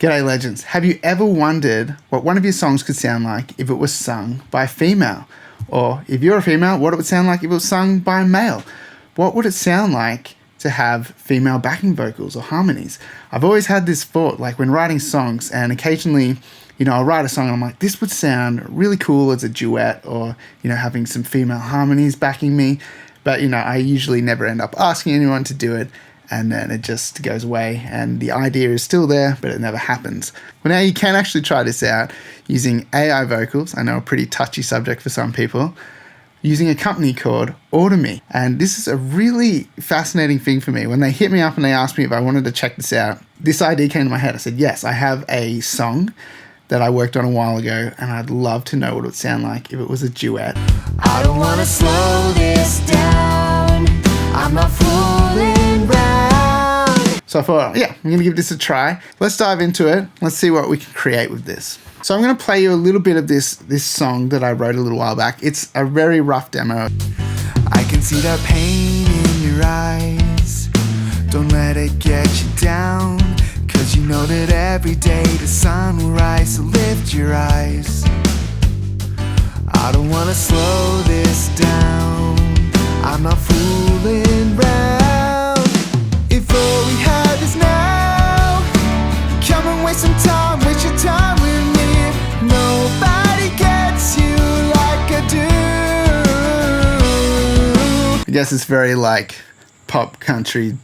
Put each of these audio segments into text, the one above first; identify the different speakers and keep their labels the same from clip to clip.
Speaker 1: G'day legends. Have you ever wondered what one of your songs could sound like if it was sung by a female? Or if you're a female, what it would sound like if it was sung by a male? What would it sound like to have female backing vocals or harmonies? I've always had this thought, like when writing songs, and occasionally, I'll write a song and I'm like, this would sound really cool as a duet, or, having some female harmonies backing me. But, I usually never end up asking anyone to do it, and then it just goes away and the idea is still there, but it never happens. Well, now you can actually try this out using AI vocals. I know a pretty touchy subject for some people. Using a company called Audimee. And this is a really fascinating thing for me. When they hit me up and they asked me if I wanted to check this out, this idea came to my head. I said, yes, I have a song that I worked on a while ago, and I'd love to know what it would sound like if it was a duet.
Speaker 2: I don't want to slow this down, I'm not fooling around.
Speaker 1: So I thought, yeah, I'm going to give this a try. Let's dive into it. Let's see what we can create with this. So I'm going to play you a little bit of this song that I wrote a little while back. It's a very rough demo.
Speaker 2: I can see the pain in your eyes, don't let it get you down, 'cause you know that every day the sun will rise, so lift your eyes. I don't want to slow this down, I'm not fooling around. If all we have is now, come and waste some time, waste your time with me. Nobody gets you like I do.
Speaker 1: I guess it's very like pop country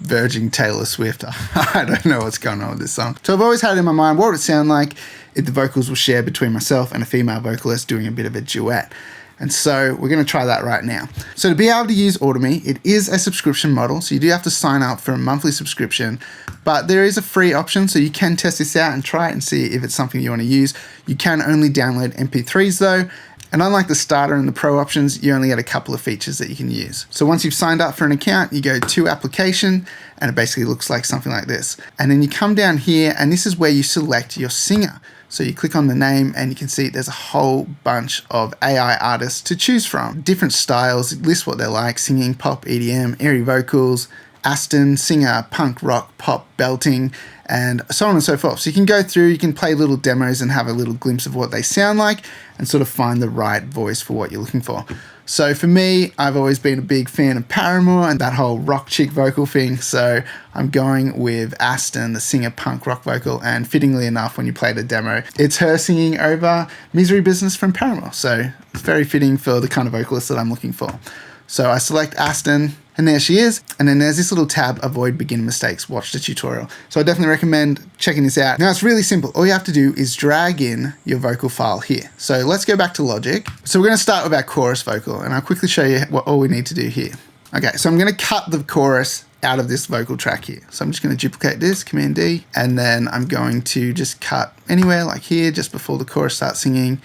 Speaker 1: verging Taylor Swift. I don't know what's going on with this song. So I've always had in my mind what would it sound like if the vocals were shared between myself and a female vocalist doing a bit of a duet. And so we're going to try that right now. So to be able to use Audimee, it is a subscription model. So you do have to sign up for a monthly subscription, but there is a free option. So you can test this out and try it and see if it's something you want to use. You can only download MP3s though. And unlike the starter and the pro options, you only get a couple of features that you can use. So once you've signed up for an account, you go to application, and it basically looks like something like this. And then you come down here, and this is where you select your singer. So you click on the name and you can see there's a whole bunch of AI artists to choose from. Different styles, it lists what they're like: singing, pop, EDM, airy vocals, Aston, singer, punk, rock, pop, belting, and so on and so forth. So you can go through, you can play little demos and have a little glimpse of what they sound like and sort of find the right voice for what you're looking for. So for me, I've always been a big fan of Paramore and that whole rock chick vocal thing. So I'm going with Aston, the singer punk rock vocal, and fittingly enough, when you play the demo, it's her singing over Misery Business from Paramore. So it's very fitting for the kind of vocalist that I'm looking for. So I select Aston, and there she is. And then there's this little tab, avoid beginner mistakes, watch the tutorial. So I definitely recommend checking this out. Now it's really simple. All you have to do is drag in your vocal file here. So let's go back to Logic. So we're gonna start with our chorus vocal, and I'll quickly show you what all we need to do here. Okay, so I'm gonna cut the chorus out of this vocal track here. So I'm just gonna duplicate this, Command D, and then I'm going to just cut anywhere like here, just before the chorus starts singing,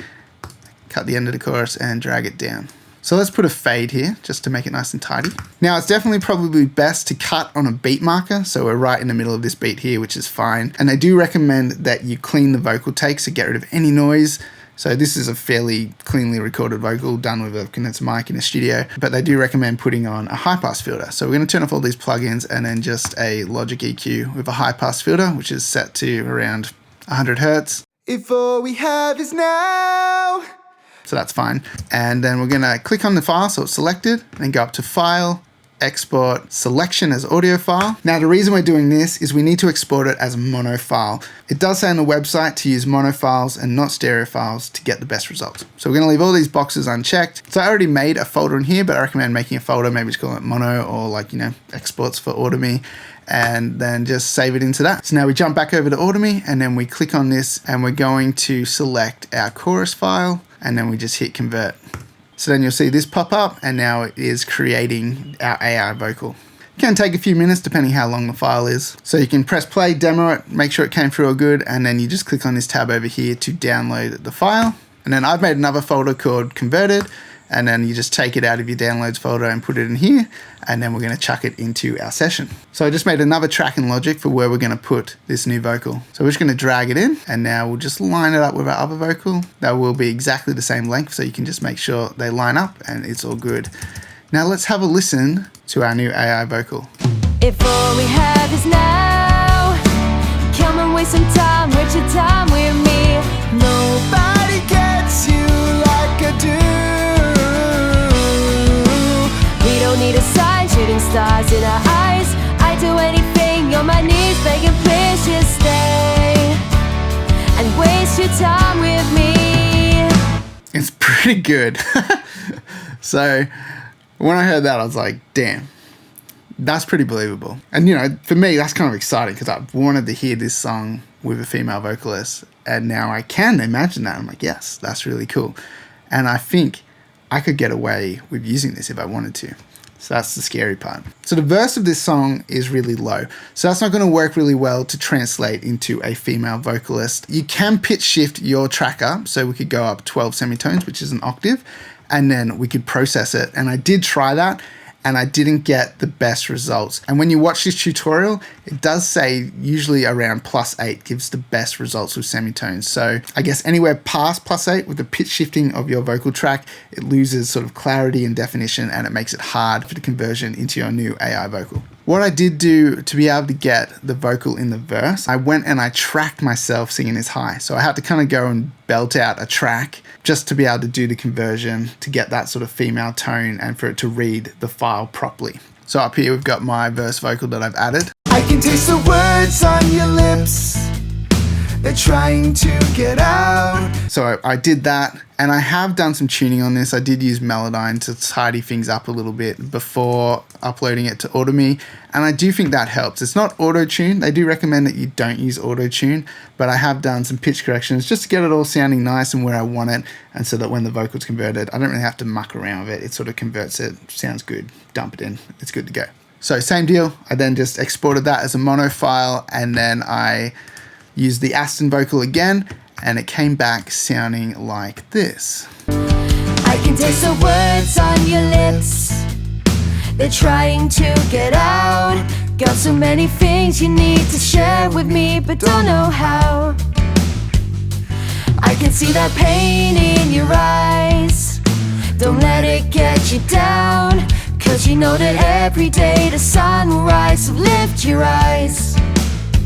Speaker 1: cut the end of the chorus and drag it down. So let's put a fade here just to make it nice and tidy. Now it's definitely probably best to cut on a beat marker. So we're right in the middle of this beat here, which is fine. And I do recommend that you clean the vocal takes to get rid of any noise. So this is a fairly cleanly recorded vocal done with a condenser mic in a studio, but they do recommend putting on a high pass filter. So we're going to turn off all these plugins and then just a Logic EQ with a high pass filter, which is set to around 100 Hertz.
Speaker 2: If all we have is now.
Speaker 1: So that's fine. And then we're gonna click on the file so it's selected, and go up to File, Export, Selection as audio file. Now the reason we're doing this is we need to export it as a mono file. It does say on the website to use mono files and not stereo files to get the best results. So we're gonna leave all these boxes unchecked. So I already made a folder in here, but I recommend making a folder, maybe just call it mono, or like, exports for Audimee, and then just save it into that. So now we jump back over to Audimee, and then we click on this, and we're going to select our chorus file, and then we just hit convert. So then you'll see this pop up, and now it is creating our AI vocal. It can take a few minutes depending how long the file is. So you can press play, demo it, make sure it came through all good, and then you just click on this tab over here to download the file. And then I've made another folder called converted, and then you just take it out of your downloads folder and put it in here, and then we're going to chuck it into our session. So I just made another track in Logic for where we're going to put this new vocal. So we're just going to drag it in, and now we'll just line it up with our other vocal. That will be exactly the same length, so you can just make sure they line up and it's all good. Now let's have a listen to our new AI vocal.
Speaker 2: If all we have is now, come and waste some time.
Speaker 3: your time with me.
Speaker 1: It's pretty good. So when I heard that, I was like, damn, that's pretty believable. And, you know, for me, that's kind of exciting because I've wanted to hear this song with a female vocalist. And now I can imagine that. I'm like, yes, that's really cool. And I think I could get away with using this if I wanted to. So that's the scary part. So the verse of this song is really low. So that's not going to work really well to translate into a female vocalist. You can pitch shift your track up. So we could go up 12 semitones, which is an octave, and then we could process it. And I did try that, and I didn't get the best results. And when you watch this tutorial, it does say usually around +8 gives the best results with semitones. So I guess anywhere past +8 with the pitch shifting of your vocal track, it loses sort of clarity and definition, and it makes it hard for the conversion into your new AI vocal. What I did do to be able to get the vocal in the verse, I went and I tracked myself singing this high. So I had to kind of go and belt out a track just to be able to do the conversion to get that sort of female tone and for it to read the file properly. So up here we've got my verse vocal that I've added.
Speaker 2: I can taste the words on your lips. They're trying to get out.
Speaker 1: So I did that, and I have done some tuning on this. I did use Melodyne to tidy things up a little bit before uploading it to Audimee, and I do think that helps. It's not auto-tune. They do recommend that you don't use auto-tune, but I have done some pitch corrections just to get it all sounding nice and where I want it, and so that when the vocal's converted, I don't really have to muck around with it. It sort of converts it, sounds good, dump it in, it's good to go. So same deal. I then just exported that as a mono file, and then I used the Aston vocal again, and it came back sounding like this.
Speaker 3: I can taste the words on your lips. They're trying to get out. Got so many things you need to share with me, but don't know how. I can see that pain in your eyes. Don't let it get you down, 'cause you know that every day the sun will rise, so lift your eyes.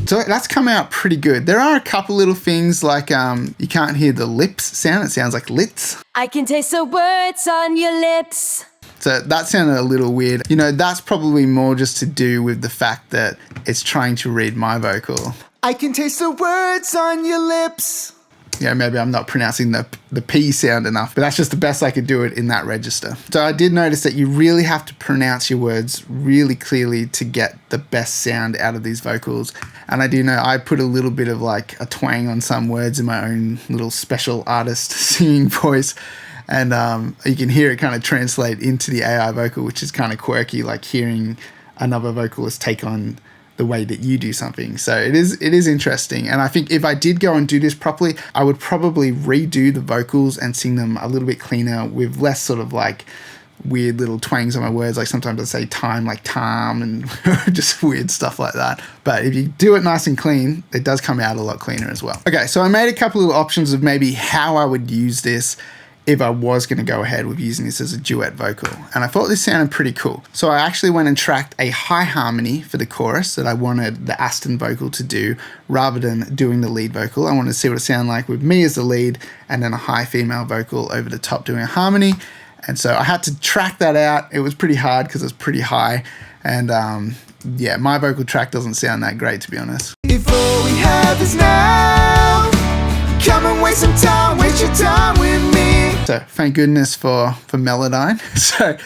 Speaker 1: So that's come out pretty good. There are a couple little things like you can't hear the lips sound. It sounds like lits.
Speaker 3: I can taste the words on your lips.
Speaker 1: So that sounded a little weird. You know, that's probably more just to do with the fact that it's trying to read my vocal.
Speaker 2: I can taste the words on your lips.
Speaker 1: Yeah, maybe I'm not pronouncing the P sound enough, but that's just the best I could do it in that register. So I did notice that you really have to pronounce your words really clearly to get the best sound out of these vocals. And I do know I put a little bit of like a twang on some words in my own little special artist singing voice. And you can hear it kind of translate into the AI vocal, which is kind of quirky, like hearing another vocalist take on the way that you do something. So it is interesting. And I think if I did go and do this properly, I would probably redo the vocals and sing them a little bit cleaner with less sort of like weird little twangs on my words. Like sometimes I say time like time and just weird stuff like that. But if you do it nice and clean, it does come out a lot cleaner as well. Okay, so I made a couple of options of maybe how I would use this if I was going to go ahead with using this as a duet vocal. And I thought this sounded pretty cool. So I actually went and tracked a high harmony for the chorus that I wanted the Aston vocal to do rather than doing the lead vocal. I wanted to see what it sounded like with me as the lead and then a high female vocal over the top doing a harmony. And so I had to track that out. It was pretty hard because it's pretty high. And yeah, my vocal track doesn't sound that great, to be honest.
Speaker 2: If all we have is now, come and waste some time, waste your time with me.
Speaker 1: So thank goodness for Melodyne. So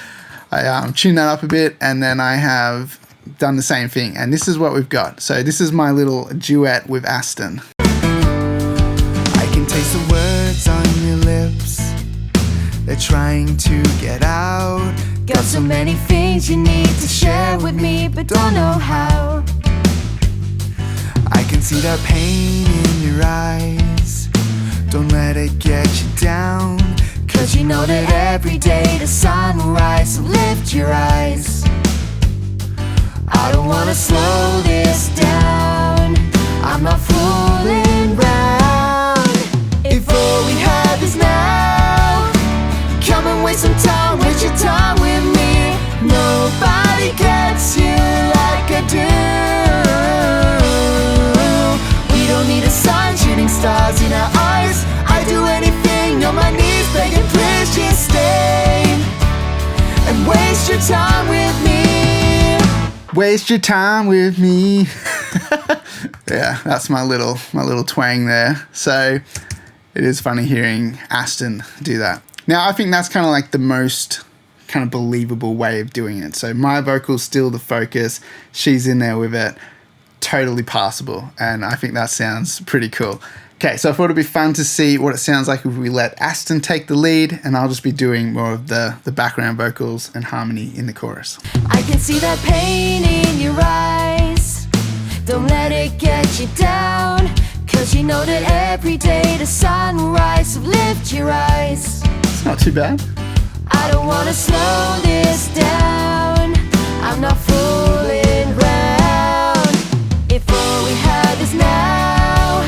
Speaker 1: I tuned that up a bit, and then I have done the same thing. And this is what we've got. So this is my little duet with Aston.
Speaker 2: I can taste the words on your lips. They're trying to get out.
Speaker 3: Got so many things you need to share with me, but don't know how.
Speaker 2: I can see that pain in your eyes. Don't let it get you down,
Speaker 3: 'cause you know that every day the sun will rise, so lift your eyes. I don't wanna slow this down, I'm not fooling around. If all we have is now, come and waste some time, waste your time with me. Nobody gets you like I do. We don't need a sun shooting stars in our eyes. I do anything on my knees begging, please just stay and waste your time with me.
Speaker 1: Waste your time with me. Yeah, that's my little twang there. So it is funny hearing Aston do that. Now, I think that's kind of like the most kind of believable way of doing it. So my vocal's still the focus. She's in there with it. Totally passable. And I think that sounds pretty cool. Okay, so I thought it'd be fun to see what it sounds like if we let Aston take the lead, and I'll just be doing more of the background vocals and harmony in the chorus.
Speaker 3: I can see that pain in your eyes. Don't let it get you down, 'cause you know that every day the sun will rise. So lift your eyes.
Speaker 1: It's not too bad.
Speaker 3: I don't wanna slow this down. I'm not fooling around. If all we have is now,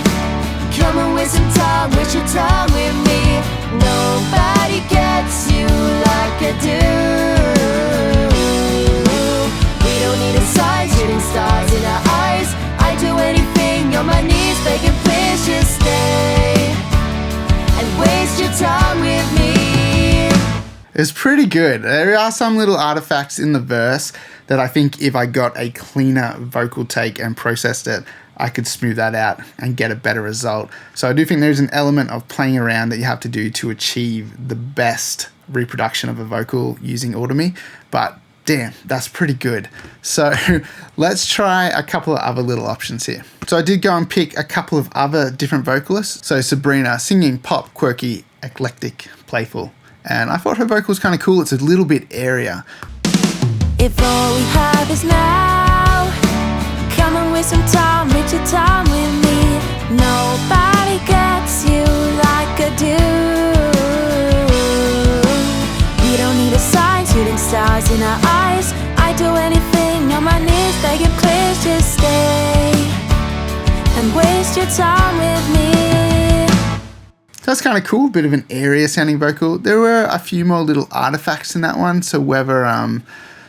Speaker 3: come and waste some time, waste your time with me. Nobody gets you like I do. We don't need a sign, shooting stars in our eyes. I do anything on my knees, begging please just stay and waste your time with me.
Speaker 1: It's pretty good. There are some little artifacts in the verse that I think if I got a cleaner vocal take and processed it, I could smooth that out and get a better result. So I do think there's an element of playing around that you have to do to achieve the best reproduction of a vocal using Audimee. But damn, that's pretty good. So let's try a couple of other little options here. So I did go and pick a couple of other different vocalists. So Sabrina, singing pop, quirky, eclectic, playful. And I thought her vocal was kind of cool. It's a little bit airier.
Speaker 3: If all we have is now, come and waste some time, waste your time with me. Nobody gets you like I do. We don't need a sign, shooting stars in our eyes. I do anything on my knees, begging please just stay and waste your time with me.
Speaker 1: That's kind of cool, bit of an area sounding vocal. There were a few more little artifacts in that one, so whether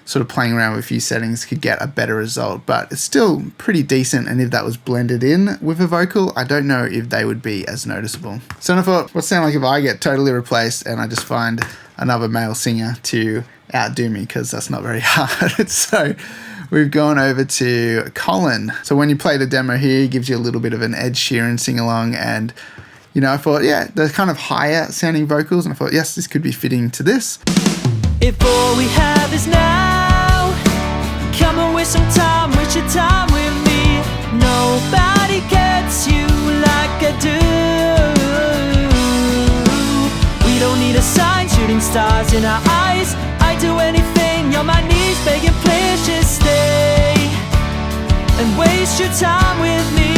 Speaker 1: sort of playing around with a few settings could get a better result, but it's still pretty decent, and if that was blended in with a vocal, I don't know if they would be as noticeable. So I thought, what's it sound like if I get totally replaced and I just find another male singer to outdo me, because that's not very hard. So we've gone over to Collin. So when you play the demo here, it gives you a little bit of an Ed Sheeran sing-along, and you know, I thought, yeah, they're kind of higher sounding vocals, and I thought, yes, this could be fitting to this.
Speaker 4: If all we have is now, come and waste some time, waste your time with me. Nobody gets you like I do. We don't need a sign, shooting stars in our eyes. I do anything on my knees, begging please just stay and waste your time with me.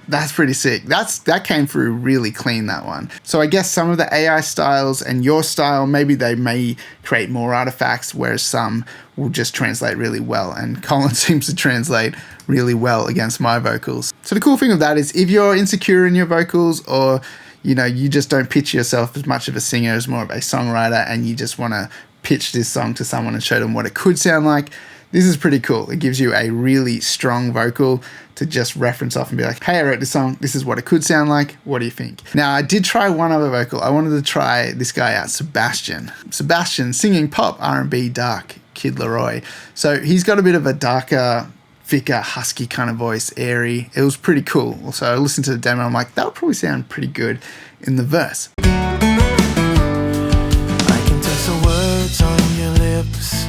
Speaker 1: That's pretty sick. That came through really clean, that one. So I guess some of the AI styles and your style, maybe they may create more artifacts, whereas some will just translate really well. And Collin seems to translate really well against my vocals. So the cool thing of that is if you're insecure in your vocals, or you know, you just don't pitch yourself as much of a singer, as more of a songwriter, and you just want to pitch this song to someone and show them what it could sound like, this is pretty cool. It gives you a really strong vocal to just reference off and be like, hey, I wrote this song. This is what it could sound like. What do you think? Now, I did try one other vocal. I wanted to try this guy out, Sebastian. Sebastian, singing pop, R&B, dark, Kid Laroi. So he's got a bit of a darker, thicker, husky kind of voice, airy. It was pretty cool. So I listened to the demo. I'm like, that would probably sound pretty good in the verse.
Speaker 2: I can taste the words on your lips.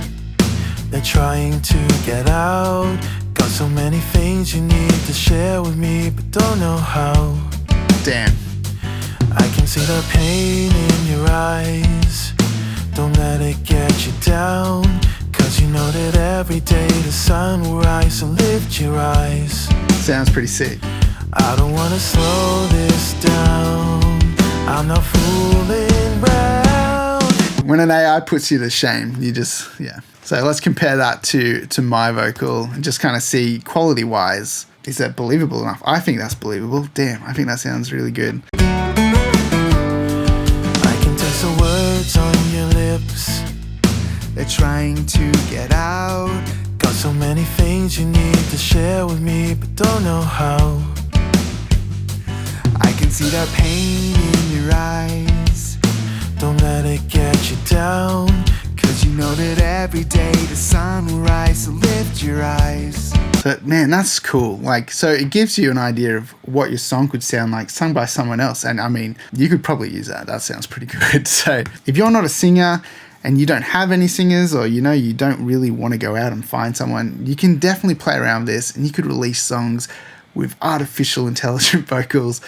Speaker 2: They're trying to get out. Got so many things you need to share with me, but don't know how.
Speaker 1: Damn.
Speaker 2: I can see the pain in your eyes. Don't let it get you down, 'cause you know that every day the sun will rise. So lift your eyes.
Speaker 1: Sounds pretty sick.
Speaker 2: I don't wanna slow this down. I'm not fooling around.
Speaker 1: When an AI puts you to shame, you just, yeah. So let's compare that to my vocal and just kind of see quality-wise, is that believable enough? I think that's believable. Damn, I think that sounds really good.
Speaker 2: I can taste the words on your lips. They're trying to get out. Got so many things you need to share with me, but don't know how. I can see the pain in your eyes. Don't let it get you down, 'cause Cause you know that every day the sun will rise, so lift your eyes.
Speaker 1: But man, that's cool. Like, so it gives you an idea of what your song could sound like sung by someone else. And I mean, you could probably use that. That sounds pretty good. So if you're not a singer and you don't have any singers, or you know, you don't really want to go out and find someone, you can definitely play around with this and you could release songs with artificial intelligent vocals.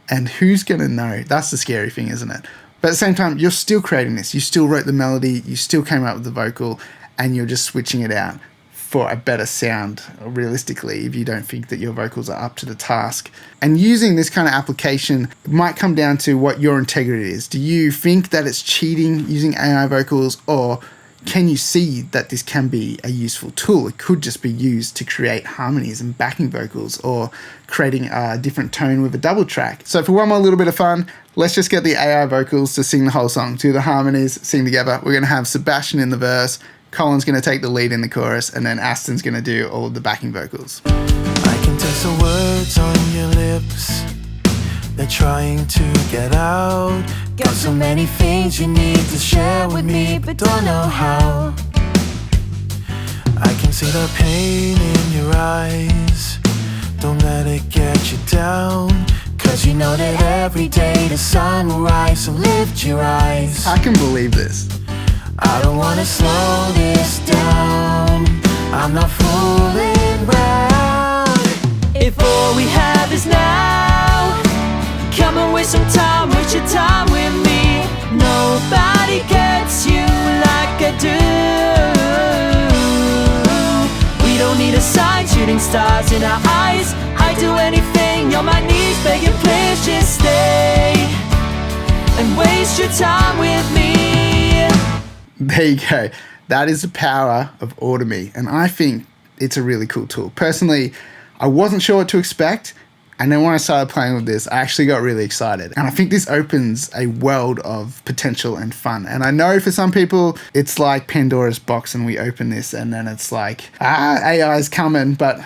Speaker 1: And who's going to know? That's the scary thing, isn't it? But at the same time, you're still creating this. You still wrote the melody, you still came up with the vocal, and you're just switching it out for a better sound, realistically, if you don't think that your vocals are up to the task. And using this kind of application might come down to what your integrity is. Do you think that it's cheating using AI vocals, or can you see that this can be a useful tool? It could just be used to create harmonies and backing vocals, or creating a different tone with a double track. So for one more little bit of fun, let's just get the AI vocals to sing the whole song, do the harmonies, sing together. We're going to have Sebastian in the verse, Collin's going to take the lead in the chorus, and then Aston's going to do all of the backing vocals.
Speaker 2: I can taste the words on your lips, they're trying to get out.
Speaker 3: Got so many things you need to share with me, but don't know how.
Speaker 2: I can see the pain in your eyes, don't let it get you down.
Speaker 3: Cause you know that every day the sun will rise, so lift your eyes.
Speaker 1: I can believe this.
Speaker 3: I don't wanna slow this down, I'm not fooling round.
Speaker 4: If all we have is now, come and waste some time, waste your time with me. Nobody gets you like I do. We don't need a sign, shooting stars in our eyes. I'd do anything on my knees, begging please just stay and waste your time with me.
Speaker 1: There you go. That is the power of Audimee, and I think it's a really cool tool. Personally, I wasn't sure what to expect, and then when I started playing with this, I actually got really excited. And I think this opens a world of potential and fun. And I know for some people, it's like Pandora's box and we open this and then it's like, AI is coming, but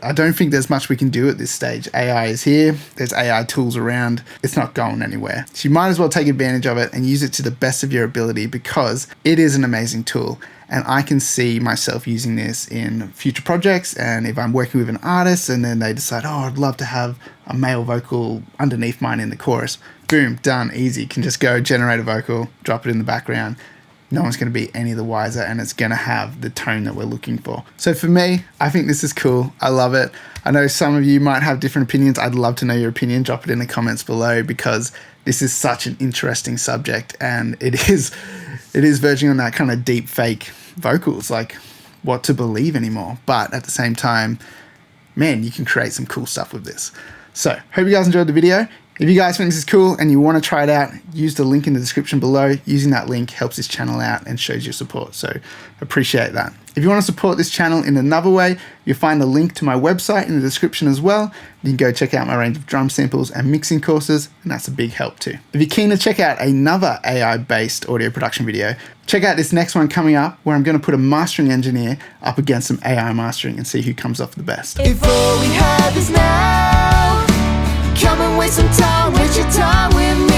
Speaker 1: I don't think there's much we can do at this stage. AI is here, there's AI tools around, it's not going anywhere. So you might as well take advantage of it and use it to the best of your ability, because it is an amazing tool. And I can see myself using this in future projects, and if I'm working with an artist and then they decide, oh, I'd love to have a male vocal underneath mine in the chorus, boom, done, easy. Can just go generate a vocal, drop it in the background. No one's going to be any the wiser, and it's going to have the tone that we're looking for. So for me, I think this is cool. I love it. I know some of you might have different opinions. I'd love to know your opinion. Drop it in the comments below, because this is such an interesting subject, and it is verging on that kind of deep fake vocals, like what to believe anymore. But at the same time, man, you can create some cool stuff with this. So hope you guys enjoyed the video. If you guys think this is cool and you want to try it out, use the link in the description below. Using that link helps this channel out and shows your support, so appreciate that. If you want to support this channel in another way, you'll find a link to my website in the description as well. You can go check out my range of drum samples and mixing courses, and that's a big help too. If you're keen to check out another AI-based audio production video, check out this next one coming up, where I'm going to put a mastering engineer up against some AI mastering and see who comes off the best.
Speaker 3: If all we have is now, come and waste some time, waste your time with me.